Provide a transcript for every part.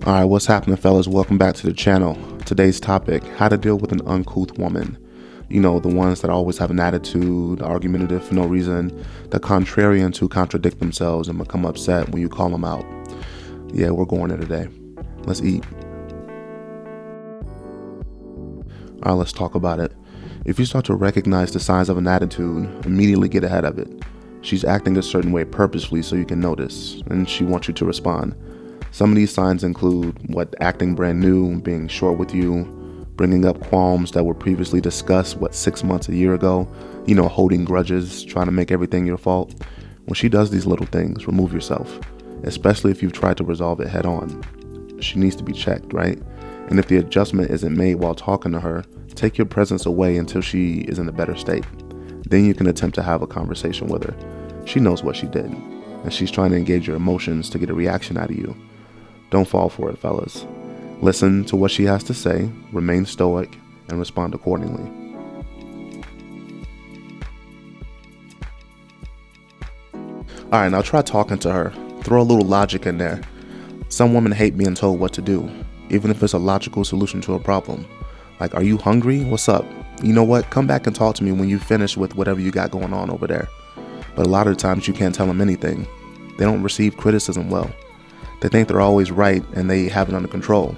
Alright, what's happening, fellas? Welcome back to the channel. Today's topic: how to deal with an uncouth woman. You know, the ones that always have an attitude, argumentative for no reason, the contrarians who contradict themselves and become upset when you call them out. Yeah, we're going there today. Let's eat. Alright, let's talk about it. If you start to recognize the signs of an attitude, immediately get ahead of it. She's acting a certain way purposefully so you can notice, and she wants you to respond. Some of these signs include acting brand new, being short with you, bringing up qualms that were previously discussed 6 months, a year ago, holding grudges, trying to make everything your fault. When she does these little things, remove yourself, especially if you've tried to resolve it head on. She needs to be checked, right? And if the adjustment isn't made while talking to her, take your presence away until she is in a better state. Then you can attempt to have a conversation with her. She knows what she did, and she's trying to engage your emotions to get a reaction out of you. Don't fall for it, fellas. Listen to what she has to say, remain stoic, and respond accordingly. Alright, now try talking to her. Throw a little logic in there. Some women hate being told what to do, even if it's a logical solution to a problem. Like, are you hungry? What's up? You know what? Come back and talk to me when you finish with whatever you got going on over there. But a lot of the times you can't tell them anything. They don't receive criticism well. They think they're always right and they have it under control.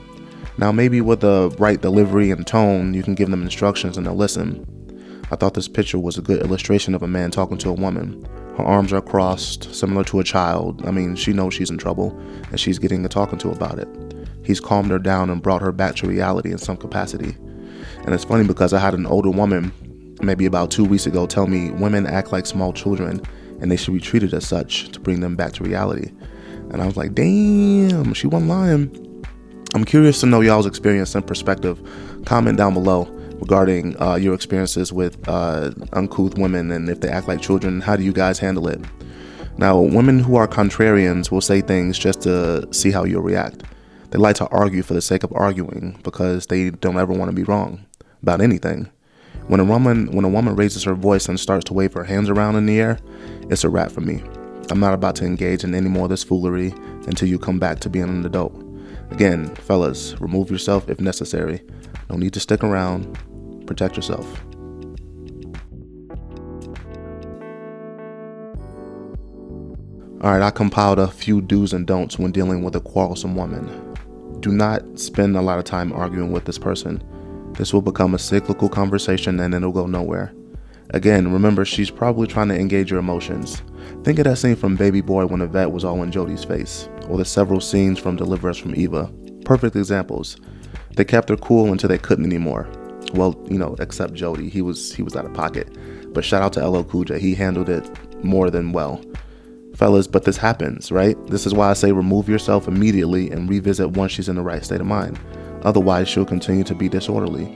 Now maybe with the right delivery and tone, you can give them instructions and they'll listen. I thought this picture was a good illustration of a man talking to a woman. Her arms are crossed, similar to a child. She knows she's in trouble and she's getting a talking to about it. He's calmed her down and brought her back to reality in some capacity. And it's funny because I had an older woman, maybe about 2 weeks ago, tell me women act like small children and they should be treated as such to bring them back to reality. And I was like, damn, she wasn't lying. I'm curious to know y'all's experience and perspective. Comment down below regarding your experiences with uncouth women, and if they act like children, how do you guys handle it? Now, women who are contrarians will say things just to see how you'll react. They like to argue for the sake of arguing because they don't ever want to be wrong about anything. When a woman raises her voice and starts to wave her hands around in the air, it's a wrap for me. I'm not about to engage in any more of this foolery until you come back to being an adult. Again, fellas, remove yourself if necessary. No need to stick around. Protect yourself. Alright, I compiled a few do's and don'ts when dealing with a quarrelsome woman. Do not spend a lot of time arguing with this person. This will become a cyclical conversation and it'll go nowhere. Again, remember, she's probably trying to engage your emotions. Think of that scene from Baby Boy when Yvette was all in Jodie's face, or the several scenes from Deliver Us from Eva. Perfect examples. They kept her cool until they couldn't anymore. Well, except Jodie, he was out of pocket. But shout out to LL Cool J, he handled it more than well. Fellas, but this happens, right? This is why I say remove yourself immediately and revisit once she's in the right state of mind. Otherwise, she'll continue to be disorderly.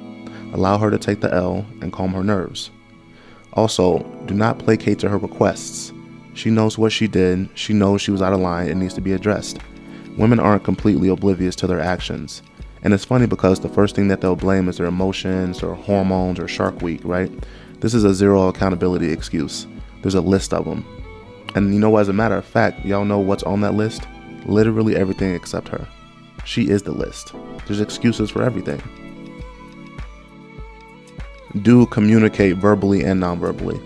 Allow her to take the L and calm her nerves. Also, do not placate to her requests. She knows what she did. She knows she was out of line and needs to be addressed. Women aren't completely oblivious to their actions. And it's funny because the first thing that they'll blame is their emotions or hormones or Shark Week, right? This is a zero accountability excuse. There's a list of them. And as a matter of fact, y'all know what's on that list? Literally everything except her. She is the list. There's excuses for everything. Do communicate verbally and non-verbally.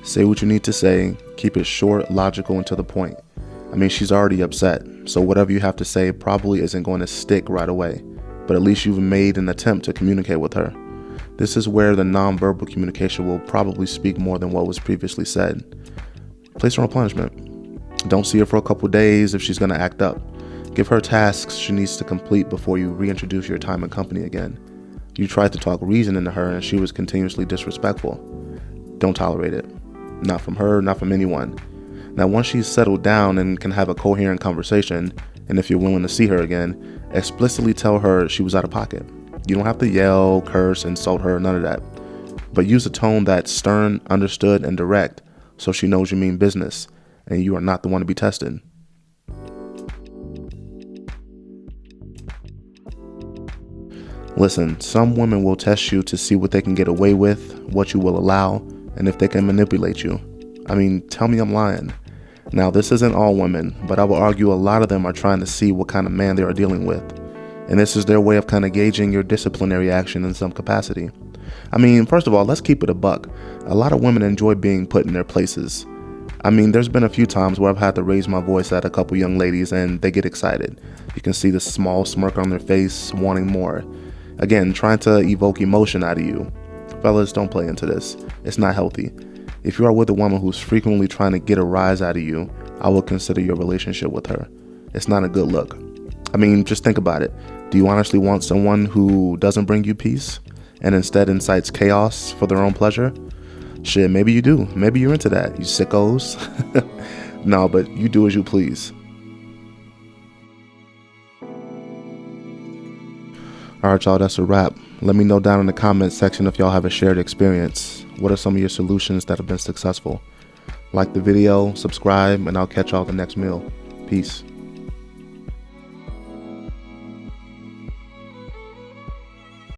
Say what you need to say. Keep it short, logical, and to the point. She's already upset, so whatever you have to say probably isn't going to stick right away, but at least you've made an attempt to communicate with her. This is where the non-verbal communication will probably speak more than what was previously said. Place her on punishment. Don't see her for a couple days if she's going to act up. Give her tasks she needs to complete before you reintroduce your time and company again. You tried to talk reason into her and she was continuously disrespectful. Don't tolerate it. Not from her, not from anyone. Now, once she's settled down and can have a coherent conversation, and if you're willing to see her again, explicitly tell her she was out of pocket. You don't have to yell, curse, insult her, none of that. But use a tone that's stern, understood, and direct so she knows you mean business and you are not the one to be tested. Listen, some women will test you to see what they can get away with, what you will allow, and if they can manipulate you. Tell me I'm lying. Now, this isn't all women, but I will argue a lot of them are trying to see what kind of man they are dealing with. And this is their way of kind of gauging your disciplinary action in some capacity. I mean, first of all, let's keep it a buck. A lot of women enjoy being put in their places. I mean, there's been a few times where I've had to raise my voice at a couple young ladies and they get excited. You can see the small smirk on their face, wanting more. Again, trying to evoke emotion out of you. Fellas, don't play into this. It's not healthy. If you are with a woman who's frequently trying to get a rise out of you, I will consider your relationship with her. It's not a good look. I mean, just think about it. Do you honestly want someone who doesn't bring you peace and instead incites chaos for their own pleasure? Shit, maybe you do. Maybe you're into that, you sickos. No, but you do as you please. Alright, y'all, that's a wrap. Let me know down in the comments section if y'all have a shared experience. What are some of your solutions that have been successful? Like the video, subscribe, and I'll catch y'all the next meal. Peace.